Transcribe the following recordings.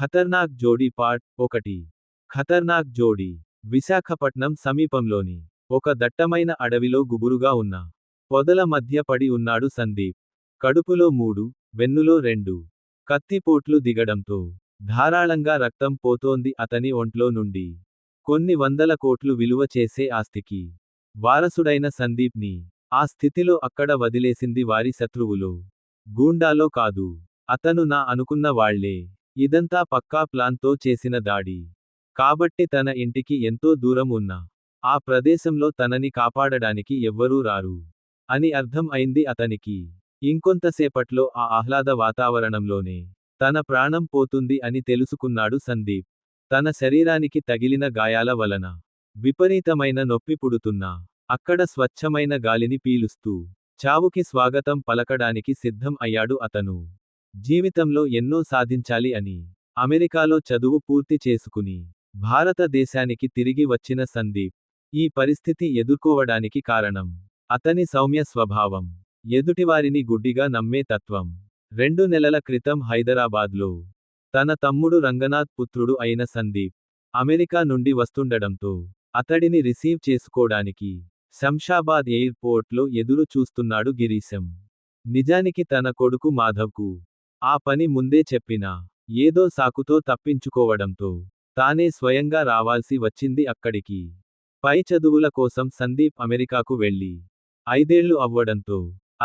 ఖతర్నాక్ జోడీ పార్ట్ 1. ఖతర్నాక్ జోడీ. విశాఖపట్నం సమీపంలోని ఒక దట్టమైన అడవిలో గుబురుగా ఉన్న పొదల మధ్య పడి ఉన్నాడు సందీప్. కడుపులో 3, వెన్నులో 2 కత్తిపోట్లు దిగడంతో ధారాళంగా రక్తం పోతోంది అతని ఒంట్లో నుండి. కొన్ని వందల కోట్లు విలువ చేసే ఆస్తికి వారసుడైన సందీప్ని ఆ స్థితిలో అక్కడ వదిలేసింది వారి శత్రువులో, గూండాలో కాదు. అతను నా అనుకున్న వాళ్లే. ఇదంతా పక్కా ప్లాన్తో చేసిన దాడి. కాబట్టి తన ఇంటికి ఎంతో దూరం ఉన్న ఆ ప్రదేశంలో తనని కాపాడడానికి ఎవ్వరూ రారు అని అర్థం అయింది అతనికి. ఇంకొంతసేపట్లో ఆ ఆహ్లాద వాతావరణంలోనే తన ప్రాణం పోతుంది అని తెలుసుకున్నాడు సందీప్. తన శరీరానికి తగిలిన గాయాల వలన విపరీతమైన నొప్పి పుడుతున్నా అక్కడ స్వచ్ఛమైన గాలిని పీలుస్తూ చావుకి స్వాగతం పలకడానికి సిద్ధం అయ్యాడు అతను. జీవితంలో ఎన్నో సాధించాలి అని అమెరికాలో చదువు పూర్తి చేసుకుని భారతదేశానికి తిరిగి వచ్చిన సందీప్ ఈ పరిస్థితి ఎదుర్కోవడానికి కారణం అతని సౌమ్య స్వభావం, ఎదుటివారిని గుడ్డిగా నమ్మే తత్వం. 2 నెలల క్రితం హైదరాబాద్లో తన తమ్ముడు రంగనాథ్ పుత్రుడు అయిన సందీప్ అమెరికా నుండి వస్తుండడంతో అతడిని రిసీవ్ చేసుకోడానికి శంషాబాద్ ఎయిర్పోర్ట్లో ఎదురు చూస్తున్నాడు గిరీశం. నిజానికి తన కొడుకు మాధవ్కు ఆ పని ముందే చెప్పినా ఏదో సాకుతో తప్పించుకోవడంతో తానే స్వయంగా రావాల్సి వచ్చింది అక్కడికి. పై చదువుల కోసం సందీప్ అమెరికాకు వెళ్ళి 5 ఏళ్లు అవ్వడంతో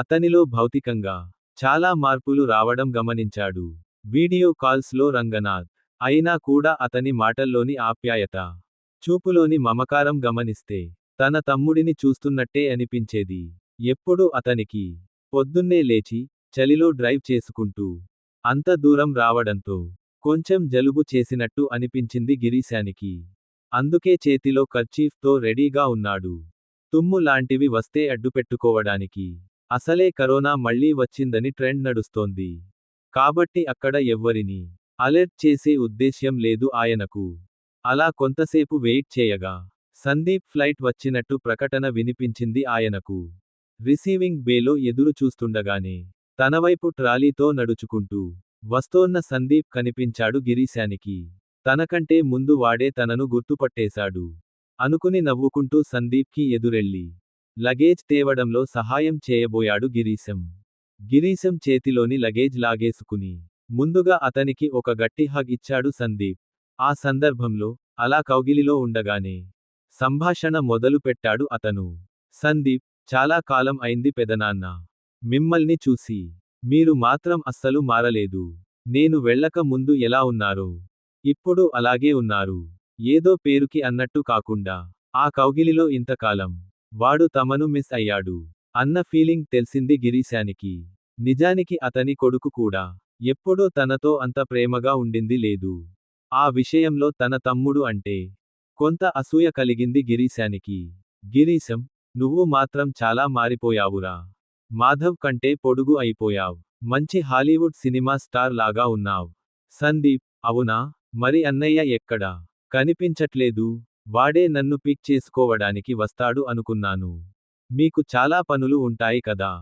అతనిలో భౌతికంగా చాలా మార్పులు రావడం గమనించాడు. వీడియో కాల్స్లో రంగనాథ్ అయినా కూడా అతని మాటల్లోని ఆప్యాయత, చూపులోని మమకారం గమనిస్తే తన తమ్ముడిని చూస్తున్నట్టే అనిపించేది. ఎప్పుడు అతనికి పొద్దున్నే లేచి చలిలో డ్రైవ్ చేసుకుంటూ అంత దూరం రావడంతో కొంచెం జలుబు చేసినట్టు అనిపించింది గిరీశానికి. అందుకే చేతిలో కర్చీఫ్తో రెడీగా ఉన్నాడు. తుమ్ము లాంటివి వస్తే అడ్డుపెట్టుకోవడానికి. అసలే కరోనా మళ్లీ వచ్చిందని ట్రెండ్ నడుస్తోంది. కాబట్టి అక్కడ ఎవ్వరినీ అలర్ట్ చేసే ఉద్దేశ్యం లేదు ఆయనకు. అలా కొంతసేపు వెయిట్ చేయగా సందీప్ ఫ్లైట్ వచ్చినట్టు ప్రకటన వినిపించింది ఆయనకు. రిసీవింగ్ బేలో ఎదురు చూస్తుండగానే తనవైపు ట్రాలీతో నడుచుకుంటూ వస్తోన్న సందీప్ కనిపించాడు గిరీశానికి. తనకంటే ముందు వాడే తనను గుర్తుపట్టేశాడు అనుకుని నవ్వుకుంటూ సందీప్కి ఎదురెళ్ళి లగేజ్ తేవడంలో సహాయం చేయబోయాడు గిరీశం. గిరీశం చేతిలోని లగేజ్ లాగేసుకుని ముందుగా అతనికి ఒక గట్టి హగ్ ఇచ్చాడు సందీప్. ఆ సందర్భంలో అలా కౌగిలిలో ఉండగానే సంభాషణ మొదలుపెట్టాడు అతను. సందీప్, చాలా కాలం అయింది పెదనాన్న మిమ్మల్ని చూసి. మీరు మాత్రం అస్సలు మారలేదు. నేను వెళ్ళక ముందు ఎలా ఉన్నారో ఇప్పుడు అలాగే ఉన్నారు. ఏదో పేరుకి అన్నట్టు కాకుండా ఆ కౌగిలిలో ఇంతకాలం వాడు తమను మిస్ అయ్యాడు అన్న ఫీలింగ్ తెలిసింది గిరీశానికి. నిజానికి అతని కొడుకు కూడా ఎప్పుడూ తనతో అంత ప్రేమగా ఉండింది లేదు. ఆ విషయంలో తన తమ్ముడు అంటే కొంత అసూయ కలిగింది గిరీశానికి. గిరీశం, నువ్వు మాత్రం చాలా మారిపోయావురా. మాధవ్ కంటే పొడుగు అయిపోయావ్. మంచి హాలీవుడ్ సినిమా స్టార్ లాగా ఉన్నావ్. సందీప్, అవునా? మరి అన్నయ్య ఎక్కడా కనిపించట్లేదు. వాడే నన్ను పిక్ చేసుకోవడానికి వస్తాడు అనుకున్నాను. మీకు చాలా పనులు ఉంటాయి కదా.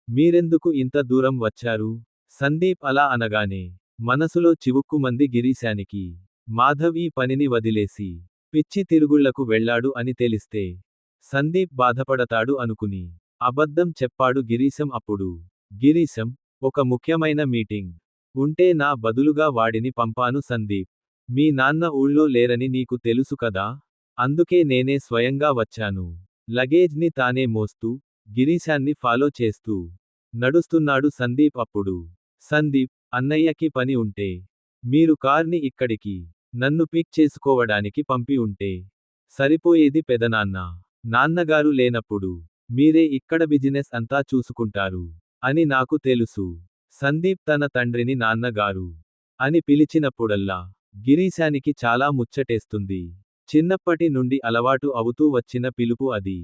మీరెందుకు ఇంత దూరం వచ్చారు? సందీప్ అలా అనగానే మనసులో చివుక్కుమంది గిరీశానికి. మాధవ్ ఈ పనిని వదిలేసి పిచ్చి తిరుగుళ్లకు వెళ్ళాడు అని తెలిస్తే సందీప్ బాధపడతాడు అనుకుని అబద్ధం చెప్పాడు గిరీశం అప్పుడు. గిరీశం, ఒక ముఖ్యమైన మీటింగ్ ఉంటే నా బదులుగా వాడిని పంపాను సందీప్. మీ నాన్న ఊళ్ళో లేరని నీకు తెలుసు కదా. అందుకే నేనే స్వయంగా వచ్చాను. లగేజ్ని తానే మోస్తూ గిరీశాన్ని ఫాలో చేస్తూ నడుస్తున్నాడు సందీప్ అప్పుడు. సందీప్, అన్నయ్యకి పని ఉంటే మీరు కార్ని ఇక్కడికి నన్ను పిక్ చేసుకోవడానికి పంపి ఉంటే సరిపోయేది పెదనాన్న. నాన్నగారు లేనప్పుడు మీరే ఇక్కడ బిజినెస్ అంతా చూసుకుంటారు అని నాకు తెలుసు. సందీప్ తన తండ్రిని నాన్నగారు అని పిలిచినప్పుడల్లా గిరీశానికి చాలా ముచ్చటేస్తుంది. చిన్నప్పటి నుండి అలవాటు అవుతూ వచ్చిన పిలుపు అది.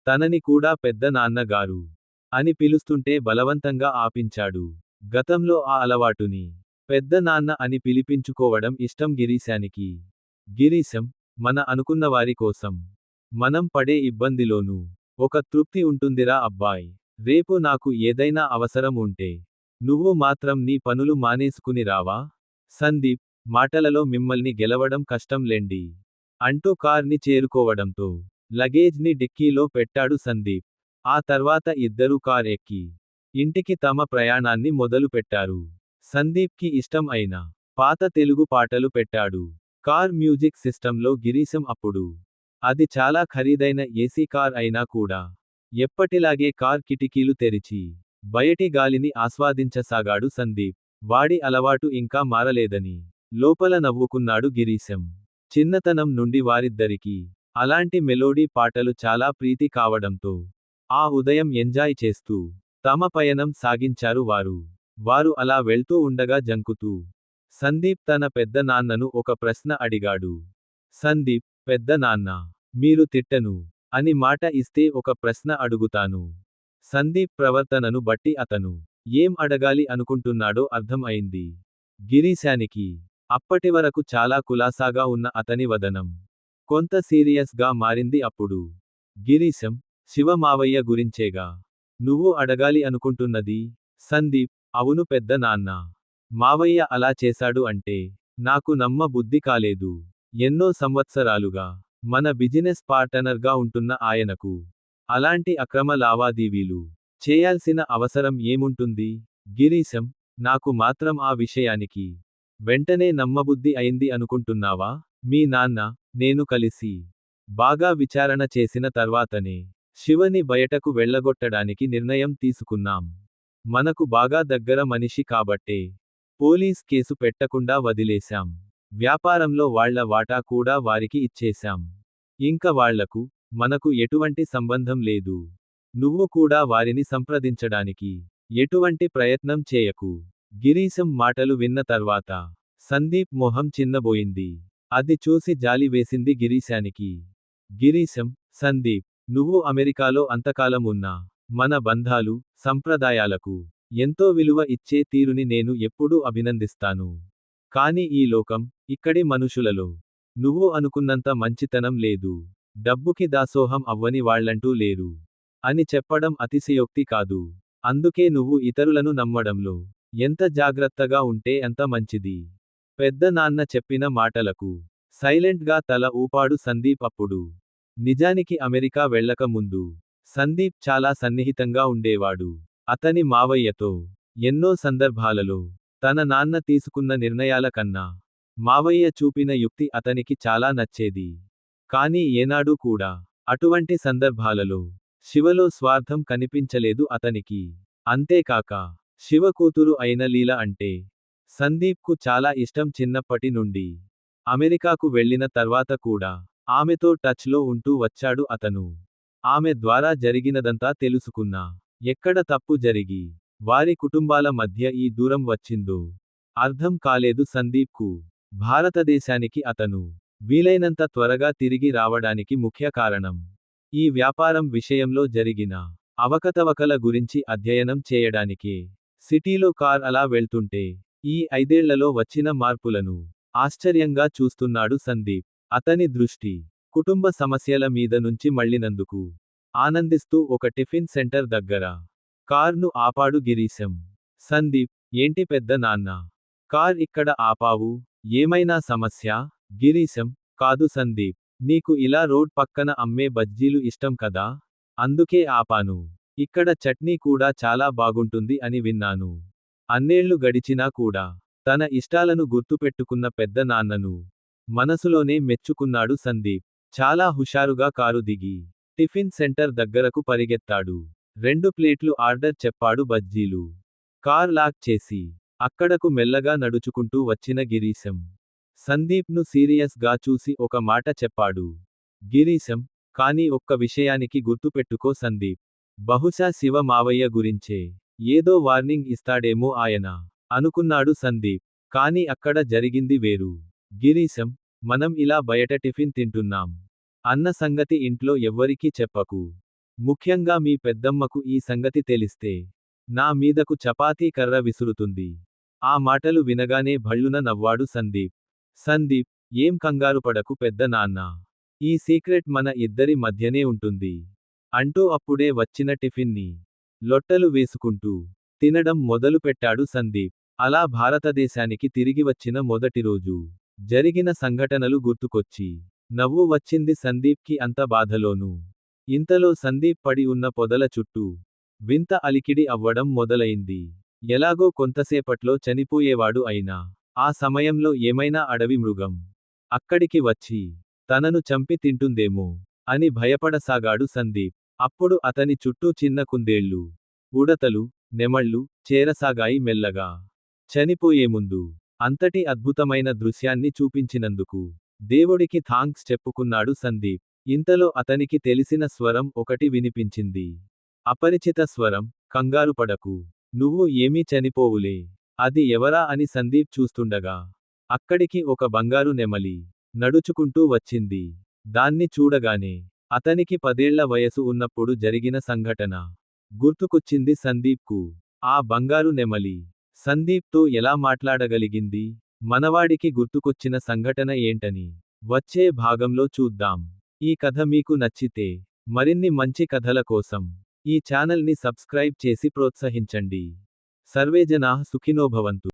తనని కూడా పెద్ద నాన్నగారు అని పిలుస్తుంటే బలవంతంగా ఆపించాడు. గతంలో ఆ అలవాటుని పెద్ద నాన్న అని పిలిపించుకోవడం ఇష్టం గిరీశానికి. గిరీశం, మన అనుకున్నవారి కోసం మనం పడే ఇబ్బందిలోనూ ఒక తృప్తి ఉంటుందిరా అబ్బాయ్. రేపు నాకు ఏదైనా అవసరం ఉంటే నువ్వు మాత్రం నీ పనులు మానేసుకుని రావా? సందీప్, మాటలలో మిమ్మల్ని గెలవడం కష్టంలేండి. అంటూ కార్ని చేరుకోవడంతో లగేజ్ని డిక్కీలో పెట్టాడు సందీప్. ఆ తర్వాత ఇద్దరూ కార్ ఎక్కి ఇంటికి తమ ప్రయాణాన్ని మొదలుపెట్టారు. సందీప్కి ఇష్టం అయిన పాత తెలుగు పాటలు పెట్టాడు కార్ మ్యూజిక్ సిస్టంలో గిరీశం అప్పుడు. అది చాలా ఖరీదైన ఏసీ కార్ అయినా కూడా ఎప్పటిలాగే కార్ కిటికీలు తెరిచి బయటి గాలిని ఆస్వాదించసాగాడు సందీప్. వాడి అలవాటు ఇంకా మారలేదని లోపల నవ్వుకున్నాడు గిరీశం. చిన్నతనం నుండి వారిద్దరికీ అలాంటి మెలోడీ పాటలు చాలా ప్రీతి కావడంతో ఆ ఉదయం ఎంజాయ్ చేస్తూ తమ పయనం సాగించారు వారు. వారు అలా వెళ్తూ ఉండగా జంకుతూ సందీప్ తన పెద్ద నాన్నను ఒక ప్రశ్న అడిగాడు. సందీప్, పెద్ద నాన్న, మీరు తిట్టను అని మాట ఇస్తే ఒక ప్రశ్న అడుగుతాను. సందీప్ ప్రవర్తనను బట్టి అతను ఏం అడగాలి అనుకుంటున్నాడో అర్థం అయింది గిరీశానికి. అప్పటివరకు చాలా కులాసాగా ఉన్న అతని వదనం కొంత సీరియస్ గా మారింది అప్పుడు. గిరీశం, శివ మావయ్య గురించేగా నువ్వు అడగాలి అనుకుంటున్నది? సందీప్, అవును పెద్ద నాన్న. మావయ్య అలా చేశాడు అంటే నాకు నమ్మ బుద్ధి కాలేదు. ఎన్నో సంవత్సరాలుగా మన బిజినెస్ పార్టనర్గా ఉంటున్న ఆయనకు అలాంటి అక్రమ లావాదేవీలు చేయాల్సిన అవసరం ఏముంటుంది? గిరీశం, నాకు మాత్రం ఆ విషయానికి వెంటనే నమ్మబుద్ధి అయింది అనుకుంటున్నావా? మీ నాన్న, నేను కలిసి బాగా విచారణ చేసిన తర్వాతనే శివని బయటకు వెళ్ళగొట్టడానికి నిర్ణయం తీసుకున్నాం. మనకు బాగా దగ్గర మనిషి కాబట్టే పోలీస్ కేసు పెట్టకుండా వదిలేశాం. వ్యాపారంలో వాళ్ళ వాటా కూడా వారికి ఇచ్చేశాం. ఇంక వాళ్లకు మనకు ఎటువంటి సంబంధం లేదు. నువ్వు కూడా వారిని సంప్రదించడానికి ఎటువంటి ప్రయత్నం చేయకు. గిరీశం మాటలు విన్న తర్వాత సందీప్ మొహం చిన్నబోయింది. అది చూసి జాలి వేసింది గిరీశానికి. గిరీశం, సందీప్, నువ్వు అమెరికాలో అంతకాలం ఉన్నా మన బంధాలు, సంప్రదాయాలకు ఎంతో విలువ ఇచ్చే తీరుని నేను ఎప్పుడూ అభినందిస్తాను. కాని ఈ లోకం, ఇక్కడి మనుషులలో నువ్వు అనుకున్నంత మంచితనం లేదు. డబ్బుకి దాసోహం అవ్వని వాళ్ళంటూ లేరు అని చెప్పడం అతిశయోక్తి కాదు. అందుకే నువ్వు ఇతరులను నమ్మడంలో ఎంత జాగ్రత్తగా ఉంటే అంత మంచిది. పెద్ద నాన్న చెప్పిన మాటలకు సైలెంట్గా తల ఊపాడు సందీప్ అప్పుడు. నిజానికి అమెరికా వెళ్ళక ముందు సందీప్ చాలా సన్నిహితంగా ఉండేవాడు అతని మావయ్యతో. ఎన్నో సందర్భాలలో తన నాన్న తీసుకున్న నిర్ణయాల కన్నా మావయ్య చూపిన యుక్తి అతనికి చాలా నచ్చేది. కానీ ఏనాడూ కూడా అటువంటి సందర్భాలలో శివలో స్వార్థం కనిపించలేదు అతనికి. అంతేకాక శివ కూతురు అయిన లీల అంటే సందీప్కు చాలా ఇష్టం చిన్నప్పటి నుండి. అమెరికాకు వెళ్ళిన తర్వాత కూడా ఆమెతో టచ్లో ఉంటూ వచ్చాడు అతను. ఆమె ద్వారా జరిగినదంతా తెలుసుకున్నా ఎక్కడ తప్పు జరిగి వారి కుటుంబాల మధ్య ఈ దూరం వచ్చిందో అర్థం కాలేదు సందీప్కు. భారతదేశానికి అతను వీలైనంత త్వరగా తిరిగి రావడానికి ముఖ్య కారణం ఈ వ్యాపారం విషయంలో జరిగిన అవకతవకల గురించి అధ్యయనం చేయడానికే. సిటీలో కార్ అలా వెళ్తుంటే ఈ 5 ఏళ్లలో వచ్చిన మార్పులను ఆశ్చర్యంగా చూస్తున్నాడు సందీప్. అతని దృష్టి కుటుంబ సమస్యల మీద నుంచి మళ్ళినందుకు ఆనందిస్తూ ఒక టిఫిన్ సెంటర్ దగ్గర కార్ను ఆపాడు గిరీశం. సందీప్, ఏంటి పెద్ద నాన్న, కార్ ఇక్కడ ఆపావు? ఏమైనా సమస్య? గిరీశం, కాదు సందీప్, నీకు ఇలా రోడ్ పక్కన అమ్మే బజ్జీలు ఇష్టం కదా, అందుకే ఆపాను. ఇక్కడ చట్నీ కూడా చాలా బాగుంటుంది అని విన్నాను. అన్నేళ్లు గడిచినా కూడా తన ఇష్టాలను గుర్తుపెట్టుకున్న పెద్ద నాన్నను మనసులోనే మెచ్చుకున్నాడు సందీప్. చాలా హుషారుగా కారు దిగి టిఫిన్ సెంటర్ దగ్గరకు పరిగెత్తాడు. 2 ప్లేట్లు ఆర్డర్ చెప్పాడు బజ్జీలు. కార్ లాక్ చేసి అక్కడకు మెల్లగా నడుచుకుంటూ వచ్చిన గిరీశం సందీప్ను సీరియస్ గా చూసి ఒక మాట చెప్పాడు. గిరీశం, కానీ ఒక్క విషయానికి గుర్తుపెట్టుకో సందీప్. బహుశా శివ మావయ్య గురించే ఏదో వార్నింగ్ ఇస్తాడేమో ఆయన అనుకున్నాడు సందీప్. కానీ అక్కడ జరిగింది వేరు. గిరీశం, మనం ఇలా బయట టిఫిన్ తింటున్నాం అన్న సంగతి ఇంట్లో ఎవ్వరికీ చెప్పకు. ముఖ్యంగా మీ పెద్దమ్మకు ఈ సంగతి తెలిస్తే నా మీదకు చపాతీ కర్ర విసురుతుంది. ఆ మాటలు వినగానే భళ్ళున నవ్వాడు సందీప్. సందీప్, ఏం కంగారుపడకు పెద్ద నాన్న, ఈ సీక్రెట్ మన ఇద్దరి మధ్యనే ఉంటుంది అంటూ అప్పుడే వచ్చిన టిఫిన్ని లొట్టలు వేసుకుంటూ తినడం మొదలుపెట్టాడు సందీప్. అలా భారతదేశానికి తిరిగి వచ్చిన మొదటి రోజు జరిగిన సంఘటనలు గుర్తుకొచ్చి నవ్వు వచ్చింది సందీప్కి అంత బాధలోనూ. ఇంతలో సందీప్ పడి ఉన్న పొదల చుట్టూ వింత అలికిడి అవ్వడం మొదలైంది. ఎలాగో కొంతసేపట్లో చనిపోయేవాడు అయినా ఆ సమయంలో ఏమైనా అడవి మృగం అక్కడికి వచ్చి తనను చంపి తింటుందేమో అని భయపడసాగాడు సందీప్. అప్పుడు అతని చుట్టూ చిన్న కుందేళ్లు, ఉడతలు, నెమళ్ళు చేరసాగాయి మెల్లగా. చనిపోయే ముందు అంతటి అద్భుతమైన దృశ్యాన్ని చూపించినందుకు దేవుడికి థాంక్స్ చెప్పుకున్నాడు సందీప్. ఇంతలో అతనికి తెలిసిన స్వరం ఒకటి వినిపించింది. అపరిచిత స్వరం, కంగారు పడకు. నువ్వు ఏమీ చనిపోవులే. అది ఎవరా అని సందీప్ చూస్తుండగా అక్కడికి ఒక బంగారు నెమలి నడుచుకుంటూ వచ్చింది. దాన్ని చూడగానే అతనికి 10 ఏళ్ల వయసు ఉన్నప్పుడు జరిగిన సంఘటన గుర్తుకొచ్చింది సందీప్కు. ఆ బంగారు నెమలి సందీప్తో ఎలా మాట్లాడగలిగింది? మనవాడికి గుర్తుకొచ్చిన సంఘటన ఏంటని వచ్చే భాగంలో చూద్దాం. ఈ కథ మీకు నచ్చితే మరిన్ని మంచి కథల కోసం ఈ ఛానల్ని సబ్స్క్రైబ్ చేసి ప్రోత్సహించండి. సర్వేజనాః సుఖినో భవంతు.